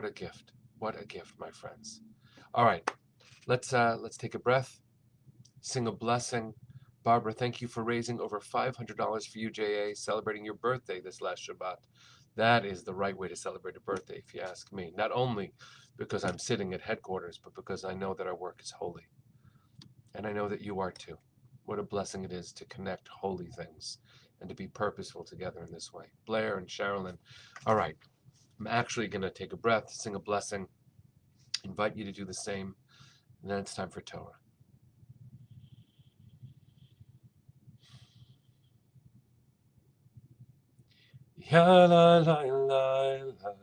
What a gift. What a gift, my friends. All right, let's take a breath, sing a blessing. Barbara, thank you for raising over $500 for UJA, celebrating your birthday this last Shabbat. That is the right way to celebrate a birthday, if you ask me. Not only because I'm sitting at headquarters, but because I know that our work is holy. And I know that you are too. What a blessing it is to connect holy things and to be purposeful together in this way. Blair and Sherilyn. All right, I'm actually going to take a breath, sing a blessing, invite you to do the same, and then it's time for Torah. Ya la la la la,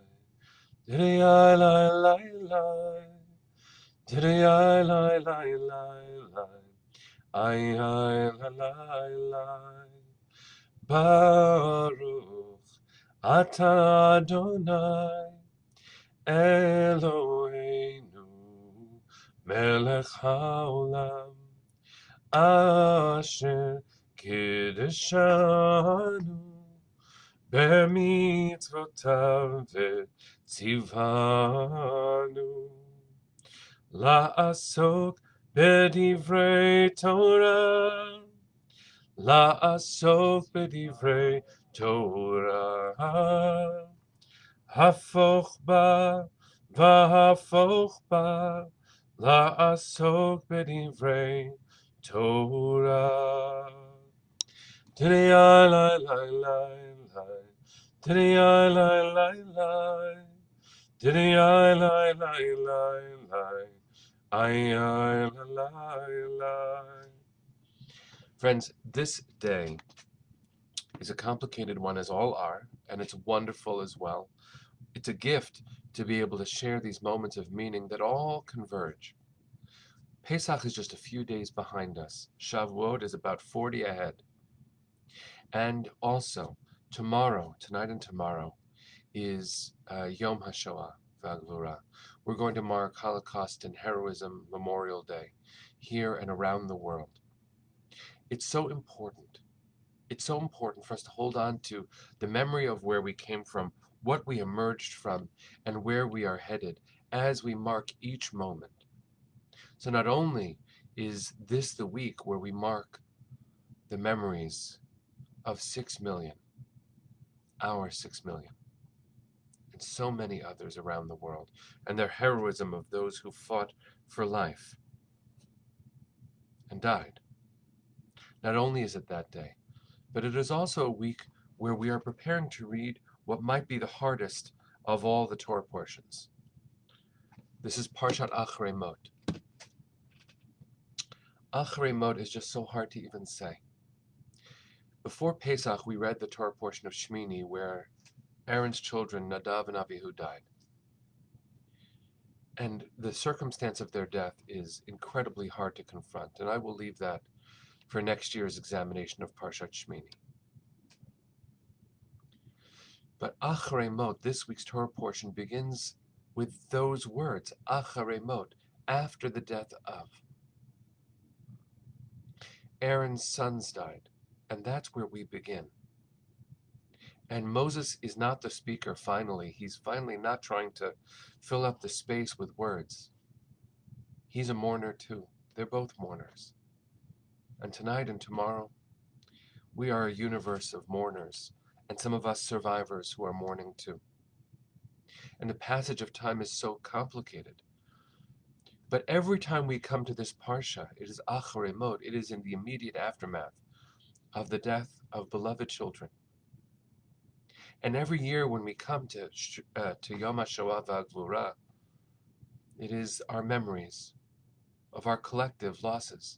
did ya la la la, did ya la la la la, ay la la la, Baruch Atah Adonai Eloheinu melech haolam asher kiddushanu b'mitzvotav v'tzivanu la'asok b'divrei Torah la'asok b'divrei Torah Hafoch ba, v'hafoch ba, la'asok b'divrei Torah. T'nei lai lai lai lai, t'nei lai lai lai, t'nei lai lai lai lai, ay lai lai. Friends, this day is a complicated one, as all are, and it's wonderful as well. It's a gift to be able to share these moments of meaning that all converge. Pesach is just a few days behind us. Shavuot is about 40 ahead. And also, tonight and tomorrow, is Yom HaShoah V'Gvura. We're going to mark Holocaust and Heroism Memorial Day here and around the world. It's so important. It's so important for us to hold on to the memory of where we came from, what we emerged from, and where we are headed as we mark each moment. So not only is this the week where we mark the memories of 6 million, our 6 million, and so many others around the world, and their heroism of those who fought for life and died. Not only is it that day, but it is also a week where we are preparing to read what might be the hardest of all the Torah portions. This is Parshat Acharei Mot. Acharei Mot is just so hard to even say. Before Pesach, we read the Torah portion of Shmini where Aaron's children, Nadav and Avihu, died. And the circumstance of their death is incredibly hard to confront, and I will leave that for next year's examination of Parshat Shmini. But Acharei Mot, this week's Torah portion, begins with those words, Acharei Mot, after the death of. Aaron's sons died, and that's where we begin. And Moses is not the speaker finally. He's finally not trying to fill up the space with words. He's a mourner too. They're both mourners. And tonight and tomorrow, we are a universe of mourners, and some of us survivors who are mourning too. And the passage of time is so complicated. But every time we come to this parsha, it is Acharei Mot. It is in the immediate aftermath of the death of beloved children. And every year when we come to Yom HaShoah V'Gvura, it is our memories of our collective losses.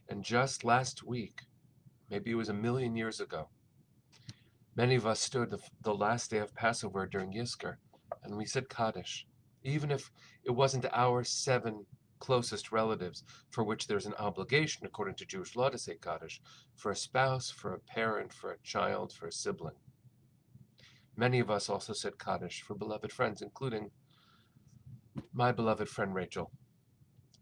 And just last week, maybe it was 1,000,000 years ago, many of us stood the last day of Passover during Yizkor, and we said Kaddish, even if it wasn't our 7 closest relatives for which there's an obligation, according to Jewish law, to say Kaddish, for a spouse, for a parent, for a child, for a sibling. Many of us also said Kaddish for beloved friends, including my beloved friend Rachel,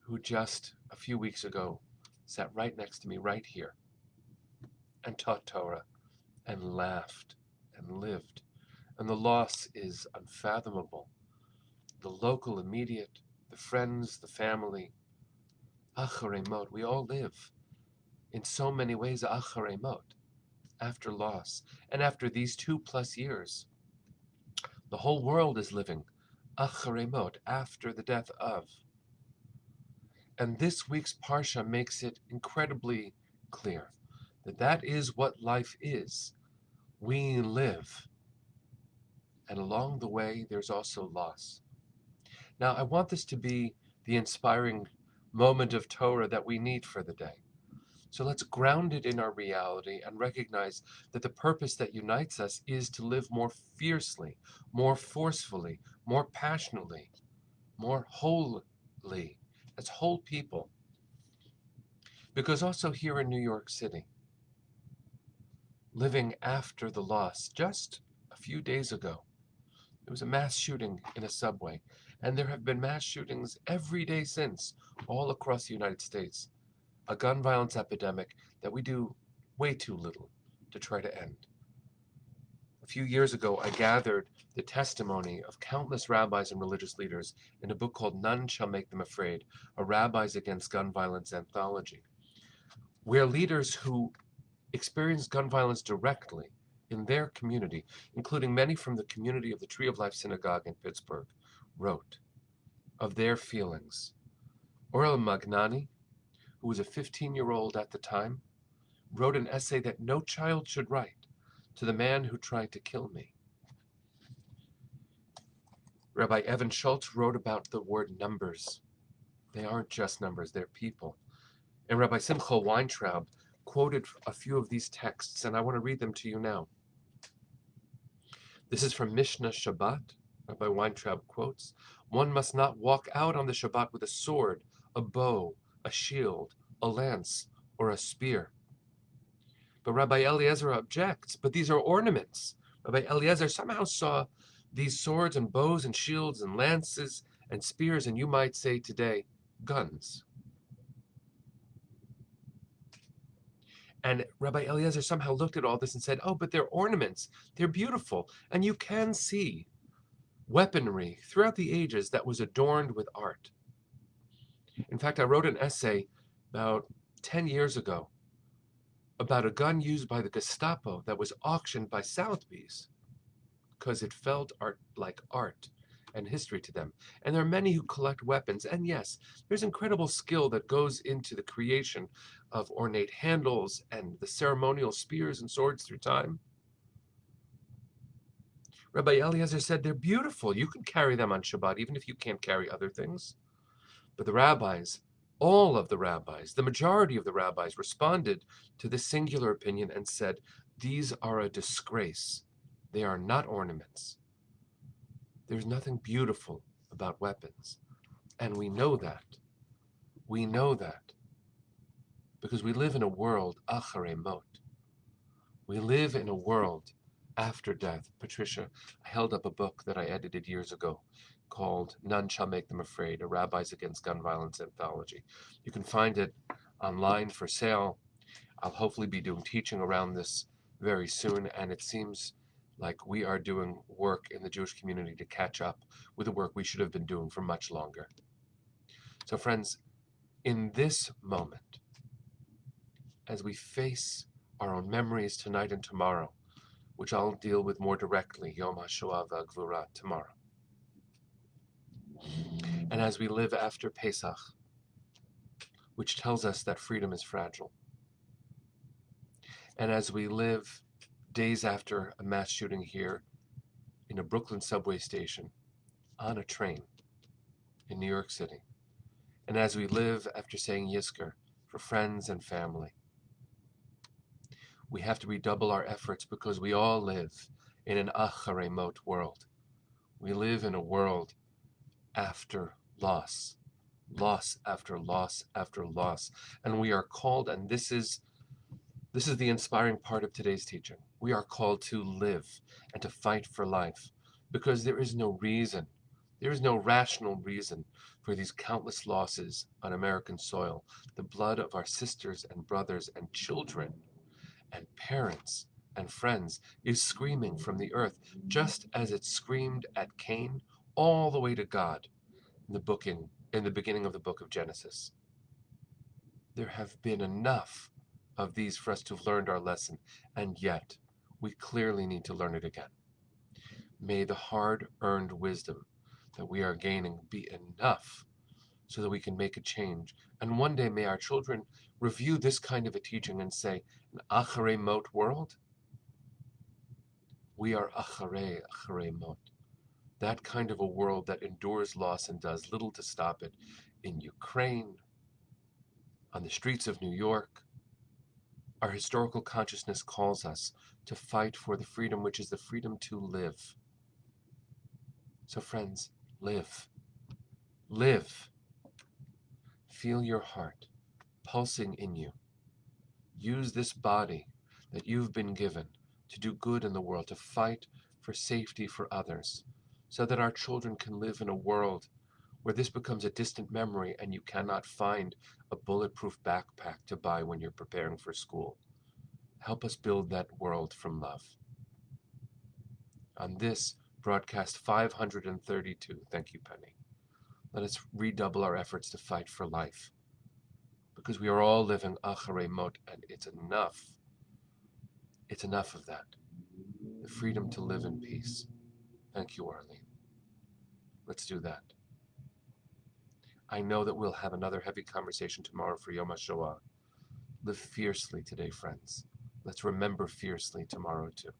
who just a few weeks ago sat right next to me, right here, and taught Torah, and laughed, and lived. And the loss is unfathomable. the local immediate, the friends, the family. Acharei Mot, we all live in so many ways Acharei Mot, after loss. And after these 2+ years, the whole world is living Acharei Mot, after the death of. And this week's Parsha makes it incredibly clear that that is what life is. We live. And along the way, there's also loss. Now, I want this to be the inspiring moment of Torah that we need for the day. So let's ground it in our reality and recognize that the purpose that unites us is to live more fiercely, more forcefully, more passionately, more wholly, as whole people. Because also here in New York City, living after the loss, just a few days ago, there was a mass shooting in a subway, and there have been mass shootings every day since, all across the United States. A gun violence epidemic that we do way too little to try to end. A few years ago, I gathered the testimony of countless rabbis and religious leaders in a book called None Shall Make Them Afraid, a Rabbis Against Gun Violence anthology, where leaders who experienced gun violence directly in their community, including many from the community of the Tree of Life Synagogue in Pittsburgh, wrote of their feelings. Orel Magnani, who was a 15-year-old at the time, wrote an essay that no child should write, to the man who tried to kill me. Rabbi Evan Schultz wrote about the word numbers. They aren't just numbers, they're people. And Rabbi Simcha Weintraub quoted a few of these texts, and I want to read them to you now. This is from Mishnah Shabbat. Rabbi Weintraub quotes, "One must not walk out on the Shabbat with a sword, a bow, a shield, a lance, or a spear." But Rabbi Eliezer objects, but these are ornaments. Rabbi Eliezer somehow saw these swords and bows and shields and lances and spears, and you might say today, guns. And Rabbi Eliezer somehow looked at all this and said, oh, but they're ornaments. They're beautiful. And you can see weaponry throughout the ages that was adorned with art. In fact, I wrote an essay about 10 years ago about a gun used by the Gestapo that was auctioned by Sotheby's because it felt like art and history to them. And there are many who collect weapons. And yes, there's incredible skill that goes into the creation of ornate handles and the ceremonial spears and swords through time. Rabbi Eliezer said they're beautiful. You can carry them on Shabbat, even if you can't carry other things. But the rabbis, all of the rabbis, the majority of the rabbis responded to this singular opinion and said, these are a disgrace. They are not ornaments. There's nothing beautiful about weapons. And we know that. We know that. Because we live in a world, Acharei Mot. We live in a world after death. Patricia, I held up a book that I edited years ago called None Shall Make Them Afraid, a Rabbis Against Gun Violence anthology. You can find it online for sale. I'll hopefully be doing teaching around this very soon, and it seems like we are doing work in the Jewish community to catch up with the work we should have been doing for much longer. So friends, in this moment, as we face our own memories tonight and tomorrow, which I'll deal with more directly, Yom HaShoah VaGvura, tomorrow, and as we live after Pesach, which tells us that freedom is fragile, and as we live days after a mass shooting here in a Brooklyn subway station, on a train in New York City, and as we live after saying Yizkor for friends and family, we have to redouble our efforts because we all live in an Acharei Mot world. We live in a world after loss, loss after loss after loss, and we are called, and this is the inspiring part of today's teaching. We are called to live and to fight for life because there is no reason, there is no rational reason for these countless losses on American soil. The blood of our sisters and brothers and children and parents and friends is screaming from the earth, just as it screamed at Cain all the way to God in the beginning of the book of Genesis. There have been enough of these for us to have learned our lesson, and yet we clearly need to learn it again. May the hard-earned wisdom that we are gaining be enough so that we can make a change. And one day may our children review this kind of a teaching and say, an Acharei Mot world? We are Acharei Mot. That kind of a world that endures loss and does little to stop it in Ukraine, on the streets of New York. Our historical consciousness calls us to fight for the freedom, which is the freedom to live. So friends, live. Live. Feel your heart pulsing in you. Use this body that you've been given to do good in the world, to fight for safety for others, so that our children can live in a world where this becomes a distant memory and you cannot find a bulletproof backpack to buy when you're preparing for school. Help us build that world from love. On this broadcast 532, thank you, Penny, let us redouble our efforts to fight for life, because we are all living Acharei Mot, and it's enough. It's enough of that. The freedom to live in peace. Thank you, Arlene. Let's do that. I know that we'll have another heavy conversation tomorrow for Yom HaShoah. Live fiercely today, friends. Let's remember fiercely tomorrow, too.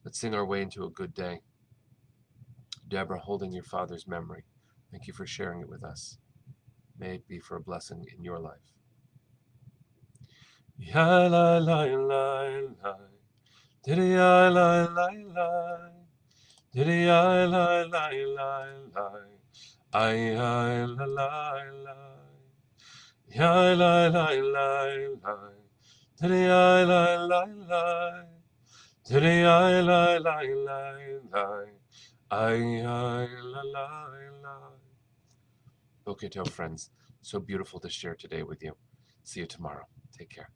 Let's sing our way into a good day. Deborah, holding your father's memory, thank you for sharing it with us. May it be for a blessing in your life. Ya la la la la, diddy ya la la la, diddy ya la la la la, ay ay la la la, ya la la la la, diddy ya la la la, diddy ya la la la la, ay ay la la la. Okay, friends, so beautiful to share today with you. See you tomorrow. Take care.